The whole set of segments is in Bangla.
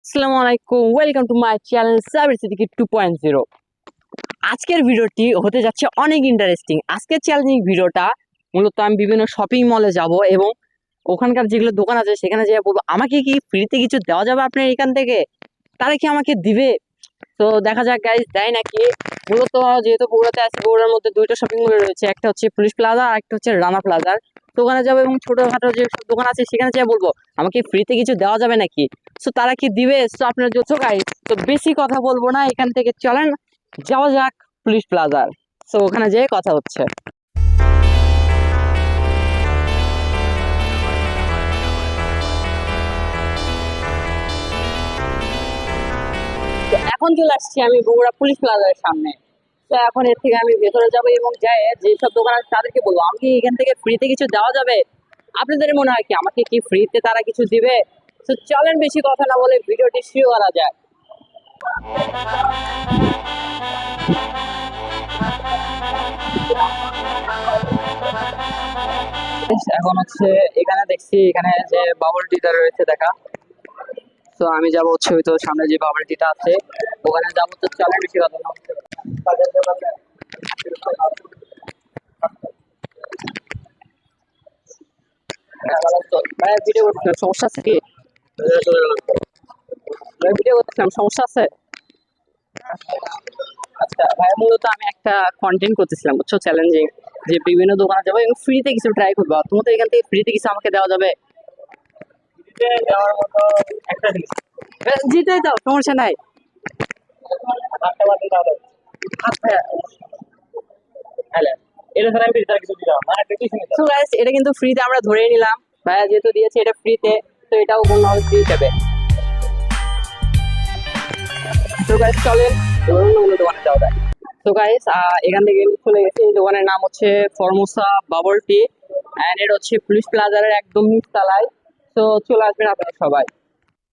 আসসালামু আলাইকুম, welcome to my channel Sabir Siddiqui 2.0। আজকের ভিডিওটি হতে যাচ্ছে অনেক ইন্টারেস্টিং। আজকের চ্যালেঞ্জিং ভিডিওটা মূলত আমি বিভিন্ন শপিং মলে যাব এবং ওখানকার যেগুলো দোকান আছে সেখানে যেয়ে বলবো আমাকে কি ফ্রিতে কিছু দেওয়া যাবে আপনার এখান থেকে, তারা কি আমাকে দিবে। তো দেখা যাক গাইজ, দেয় নাকি। মূলত যেহেতু বগুড়াতে আছে, বগুড়ার মধ্যে দুইটা শপিং মল রয়েছে, একটা হচ্ছে পুলিশ প্লাজা আর একটা হচ্ছে রানা প্লাজার। তো ওখানে যাবো এবং ছোটখাটো যে সব দোকান আছে সেখানে যেয়ে বলবো আমাকে ফ্রিতে কিছু দেওয়া যাবে নাকি। তো তারা কি দিবে। তো আপনার তো গাইজ, তো বেশি কথা বলবো না, এখান থেকে চলেন যাওয়া যাক পুলিশ প্লাজার। তো ওখানে যেয়ে কথা হচ্ছে। তো এখন চলে আসছি আমি বগুড়া পুলিশ প্লাজার সামনে। তো এখন এর থেকে আমি ভেতরে যাবো এবং যাই যেসব দোকান আছে তাদেরকে বলবো আমাকে এখান থেকে ফ্রিতে কিছু দেওয়া যাবে। আপনাদের মনে হয় কি আমাকে কি ফ্রিতে তারা কিছু দিবে। তো চলেন বেশি কথা না বলে ভিডিওটি শুরু করা যায়। এখন হচ্ছে এখানে দেখছি এখানে যে বাবল টিটা রয়েছে দেখা। তো আমি যাবো হচ্ছে ওই তো সামনে যে বাবল টিটা আছে ওখানে যাবো। তো চলেন বেশি কথা না। ভাই ভিডিও করছিলাম, সমস্যা আছে কি? ভাই ভিডিও করছিলাম, সমস্যা আছে? আচ্ছা ভাই, মূলত আমি একটা কন্টেন্ট করতেছিলাম বুঝছো, চ্যালেঞ্জিং, যে বিভিন্ন দোকানে যাবো এবং ফ্রিতে কিছু ট্রাই করবো। তোমার তো এখান থেকে ফ্রিতে কিছু আমাকে দেওয়া যাবে? দেওয়ার মতো একটা জিনিস জিতেই দাও, সমস্যা নাই। আচ্ছা, হ্যালো, এটা ছাড়া আমি ফ্রিতে কিছু দিলাম না, একটা কিছু নিলাম। So guys, এটা কিন্তু ফ্রিতে আমরা ধরেই নিলাম, ভাইয়া যেহেতু দিয়েছে এটা ফ্রিতে, তো এটাও কোনো ফ্রি হিসেবে। তো গাইস চলেন এবার অন্য কোনো দোকানে যাওয়া যায়। তো গাইস এখান থেকে চলে গেছে, এই দোকানের নাম হচ্ছে ফরমোসা বাবল টি, এন্ড এটা হচ্ছে পুলিশ প্লাজার একদম নিচতলায়। তো চলে আসবেন আপনারা সবাই।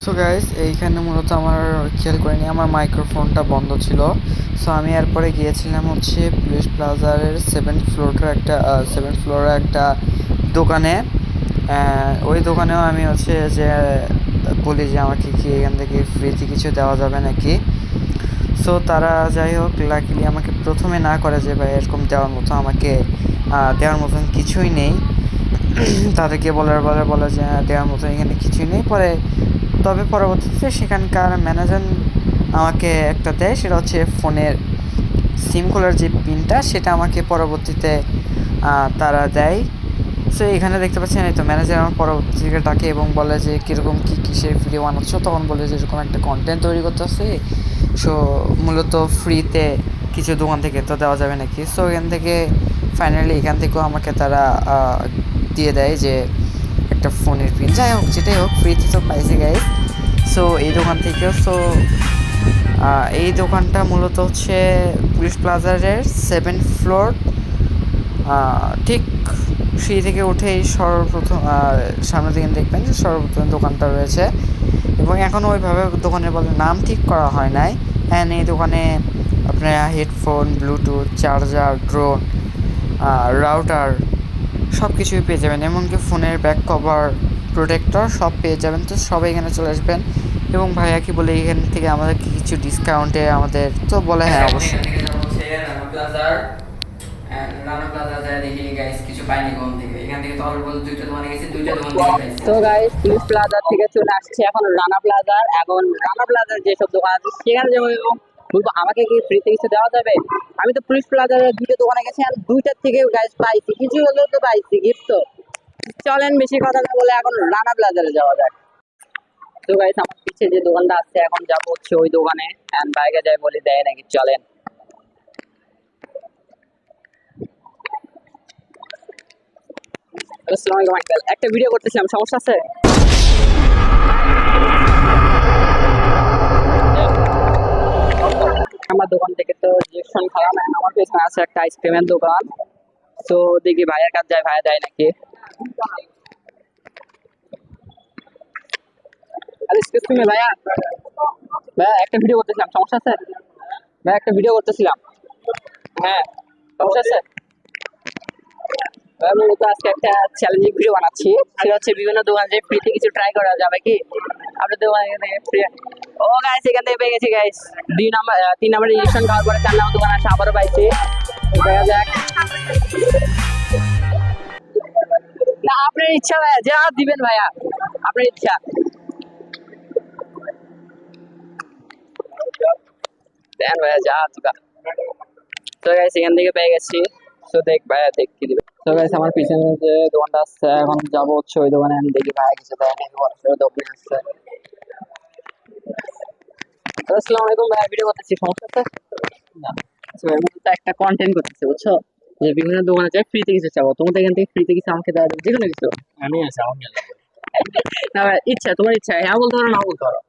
সো গাইস, এইখানে মূলত আমার খেয়াল করিনি, আমার মাইক্রোফোনটা বন্ধ ছিল। সো আমি এরপরে গিয়েছিলাম হচ্ছে পুলিশ প্লাজারের সেভেন ফ্লোরের একটা দোকানে। ওই দোকানেও আমি হচ্ছে যে বলি যে আমাকে কি এখান থেকে ফ্রিতে কিছু দেওয়া যাবে নাকি। সো তারা যাই হোক লাকিলি আমাকে প্রথমে না করে যে ভাই এরকম দেওয়ার মতো আমাকে দেওয়ার মতন কিছুই নেই। তাদেরকে বলে যে দেওয়ার মতো এখানে কিছুই নেই। তবে পরবর্তীতে সেখানকার ম্যানেজার আমাকে একটা দেয়, সেটা হচ্ছে ফোনের সিম খোলার যে পিনটা, সেটা আমাকে পরবর্তীতে তারা দেয়। সো এখানে দেখতে পাচ্ছেন, এই তো ম্যানেজার আমার পরবর্তীতে ডাকে এবং বলে যে কীরকম কী কিসের ভিডিও বানাচ্ছ। তখন বলে যে এরকম একটা কন্টেন্ট তৈরি করতেছে, সো মূলত ফ্রিতে কিছু দোকান থেকে তো দেওয়া যাবে নাকি। সো এখান থেকে ফাইনালি এখান থেকেও আমাকে তারা দিয়ে দেয় যে একটা ফোনের পিন। যাই হোক, যেটাই হোক, ফ্রিতে তো পাইছি গাইস। সো এই দোকান থেকেও এই দোকানটা মূলত হচ্ছে পুলিশ প্লাজারের 7th ফ্লোর, ঠিক সিঁড়ি থেকে উঠেই সর্বপ্রথম সামনের দিকে দেখবেন যে সর্বপ্রথম দোকানটা রয়েছে। এবং এখনও ওইভাবে দোকানের বলে নাম ঠিক করা হয় নাই। অ্যান্ড এই দোকানে আপনারা headphone, Bluetooth, charger, drone, router সব কিছুই পেয়ে যাবেন, এমনকি ফোনের ব্যাক কভার, প্রোটেক্টর সব পেয়ে যাবেন। তো সবাই এখানে চলে আসবেন। এবং ভাইয়া কি বলে এখান থেকে আমাদেরকে কিছু ডিসকাউন্টে আমাদের তো বলে, হ্যাঁ অবশ্যই। রানা প্লাজার, রানা প্লাজা যায় দেখি গাইস কিছু পাইনি কোন থেকে। এখান থেকে তো অলরেডি দুইটা দোকানে গেছি, দুইটা দোকান থেকে পাইছি। তো গাইস, পুলিশ প্লাজা থেকে চলে আসছে এখন রানা প্লাজার। এখন রানা প্লাজার যেসব দোকান আছে সেখানে যাবো এবং বলবো আমাকে কি ফ্রিতে কিছু দেওয়া যাবে। আমি তো পুলিশ প্লাজার দুটো দোকানে গেছি আর দুইটার থেকে গাইস পাইছি, কিছু হলেও তো পাইছি গিফট। তো চলেন বেশি কথা না বলে এখন রানা প্লাজারে যাওয়া যায়। তো গাইস, আমার পিছে যে দোকানটা আছে এখন যাবো হচ্ছে ওই দোকানে, এন্ড বাইকে যাই বলে দেয় নাকি। চলেন। আসসালামু আলাইকুম আঙ্কেল, একটা ভিডিও করতেছিলাম, সমস্যা আছে? আমার দোকান থেকে তো রিজেকশন খাওয়া মানে আমার পেছনে আছে একটা আইসক্রিমের দোকান। তো দেখি ভাইয়ের কাছে যায়, ভাইয়া দেয় নাকি। আরে এক্সকিউজ মি ভাইয়া, ভাইয়া একটা ভিডিও করতেছিলাম, সমস্যা আছে? ভাইয়া একটা ভিডিও করতেছিলাম। হ্যাঁ, সমস্যা আছে? ভাইয়া মূলত আজকে একটা চ্যালেঞ্জিং ভিডিও বানাচ্ছি, সেটা হচ্ছে বিভিন্ন দোকান যে ফ্রিতে কিছু ট্রাই করা যাবে কি আপনার দোকানে ফ্রি। ও গাইস এখান থেকে পেয়ে গেছি গাইস 3 নাম্বার ইলেকশন খাওয়ার পরে 4 নাম্বার দোকান আছে আবারও পাইছি দেখা যাক না আপনার ইচ্ছা ভাইয়া যা দিবেন ভাইয়া আপনার ইচ্ছা দেন ভাইয়া যা তুকা তো গাইস এখান থেকে পেয়ে গেছি তো দেখ ভাইয়া দেখ কি দিবে তো গাইস আমার পিছনে যে দোকানটা আছে এখন যাবো হচ্ছে ওই দোকানে আমি দেখি ভাইয়া কিছু দেয় নাকি বড় দোকানে আসছে আসসালামু আলাইকুম ভাই ভিডিও করতেছি সমস্যা আছে না আচ্ছা ভাই মূলত একটা কন্টেন্ট করতেছি বুঝছো যে বিভিন্ন দোকানে যাই ফ্রিতে কিছু চাবো তোমাদের এখান থেকে ফ্রিতে কিছু আমাকে দেওয়া যাবে যে কোনো কিছু আমি আছি আমার মেলা না ভাই ইচ্ছা তোমার ইচ্ছা হ্যাঁ বলতে পারো না বলতে পারো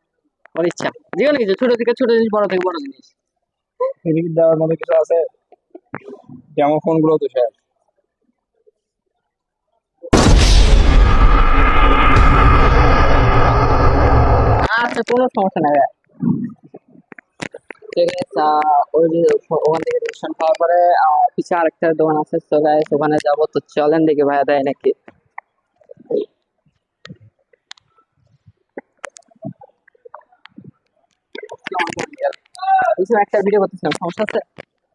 তোমার ইচ্ছা যে কোনো কিছু ছোট থেকে ছোট জিনিস বড় থেকে বড় জিনিস এদিকে দেওয়ার মতো কিছু আছে যেমন ফোনগুলো তো শেষ আচ্ছা কোনো সমস্যা নাই ভাই ঠিক আছে ওই যে ওখান থেকে রেশন খাওয়ার পরে পিছিয়ে আরেকটা দোকান আছে তো গাইস ওখানে যাবো তো চলেন দেখি ভাইয়া দেয় নাকি কিছু একটা ভিডিও করতেছিলাম সমস্যা আছে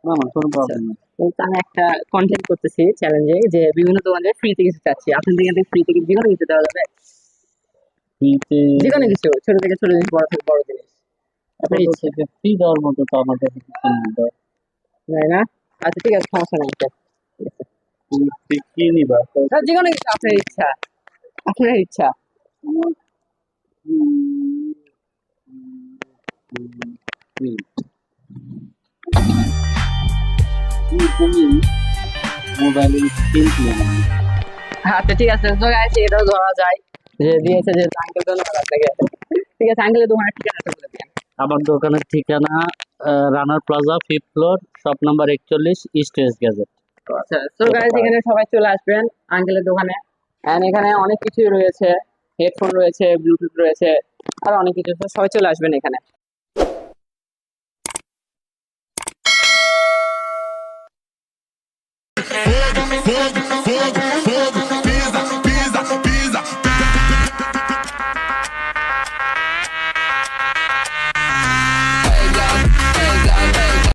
না না কোনো প্রবলেম নেই বলতে আমি একটা কন্টেন্ট করতেছি চ্যালেঞ্জে যে বিভিন্ন দোকানে ফ্রিতে কিছু চাচ্ছি আপনাদের এখান থেকে ফ্রিতে যে কোনো কিছু দেওয়া যাবে ফ্রিতে যে কোনো কিছু ছোট থেকে ছোট জিনিস বড় থেকে বড় জিনিস আপনার ইচ্ছে ফ্রি দেওয়ার মতো তো আমাদের কিছু নেই তো। তাই না আচ্ছা ঠিক আছে সমস্যা নাই ঠিক আছে। তুমি কি নিবা তো না, যে কোনো কিছু আপনার ইচ্ছা আপনার ইচ্ছা তুমি মোবাইলের স্ক্রিন কিনে নেবে আচ্ছা ঠিক আছে তো গাইস এটাও ধরা যায় যে দিয়েছে যে আঙ্কেল ধন্যবাদ আপনাকে ঠিক আছে আঙ্কেলের দোকানের ঠিকানাটা বলে দিন আমার দোকানের ঠিকানা Runner Plaza 5th floor shop number 41 East West Gadget আচ্ছা তো গাইস এখানে সবাই চলে আসবেন আঙ্কেলের দোকানে এন্ড এখানে অনেক কিছুই রয়েছে হেডফোন রয়েছে ব্লুটুথ রয়েছে আর অনেক কিছু তো সবাই চলে আসবেন এখানে